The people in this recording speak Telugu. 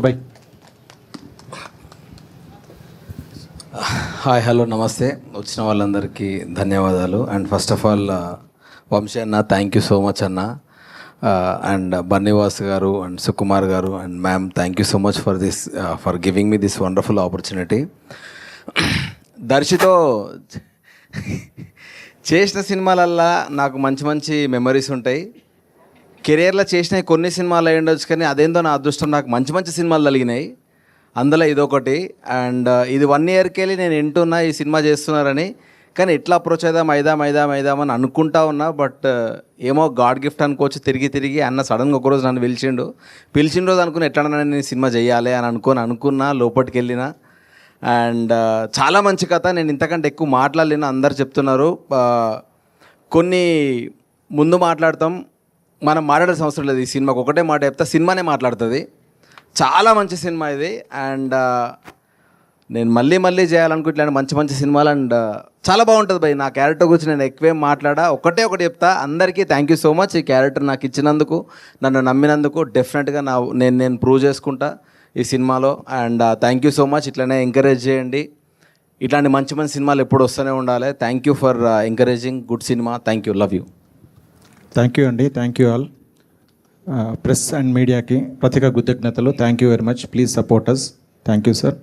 అబ్బాయి. హాయ్, హలో, నమస్తే. వచ్చిన వాళ్ళందరికీ ధన్యవాదాలు. And first of all Vamsi అన్న, థ్యాంక్ యూ సో మచ్ అన్న. అండ్ బన్నీవాస్ గారు అండ్ సుకుమార్ గారు and ma'am, thank you so much for giving me this wonderful opportunity. దర్శితో చేసిన సినిమాలల్లా నాకు మంచి మంచి మెమరీస్ ఉంటాయి. కెరియర్లో చేసిన కొన్ని సినిమాలు అయి ఉండొచ్చు, కానీ అదేందో నా అదృష్టం, నాకు మంచి మంచి సినిమాలు కలిగినాయి. అందులో ఇదొకటి. అండ్ ఇది 1 ఇయర్కి వెళ్ళి నేను వింటున్నా ఈ సినిమా చేస్తున్నారని, కానీ ఎట్లా అప్రోచ్ అయిదాం అని అనుకుంటా ఉన్నా. బట్ ఏమో గాడ్ గిఫ్ట్ అనుకోవచ్చు. తిరిగి అన్న సడన్గా ఒకరోజు నన్ను పిలిచిన రోజు అనుకుని ఎట్లా నేను సినిమా చేయాలి అని అనుకున్నా. లోపలికి వెళ్ళిన. అండ్ చాలా మంచి కథ. నేను ఇంతకంటే ఎక్కువ మాట్లాడలేను. అందరు చెప్తున్నారు కొన్ని ముందు మాట్లాడతాం, మనం మాట్లాడాల్సిన అవసరం లేదు. ఈ సినిమాకి ఒకటే మాట చెప్తా, సినిమానే మాట్లాడుతుంది. చాలా మంచి సినిమా ఇది. అండ్ నేను మళ్ళీ చేయాలనుకుంటున్నాను మంచి సినిమాలు. అండ్ చాలా బాగుంటుంది భయ్. నా క్యారెక్టర్ గురించి నేను ఎక్కువేం మాట్లాడా. ఒకటి చెప్తా, అందరికీ థ్యాంక్ యూ సో మచ్. ఈ క్యారెక్టర్ నాకు ఇచ్చినందుకు, నన్ను నమ్మినందుకు. డెఫినెట్గా నేను ప్రూవ్ చేసుకుంటా ఈ సినిమాలో. And thank you so much. ఇట్లనే ఎంకరేజ్ చేయండి. ఇట్లాంటి మంచి సినిమాలు ఎప్పుడు వస్తూనే ఉండాలి. Thank you for encouraging good cinema. Thank you, love you. Thank you అండి. Thank you all. Press and మీడియాకి ప్రత్యేక కృతజ్ఞతలు. Thank you very much. Please support us. Thank you sir.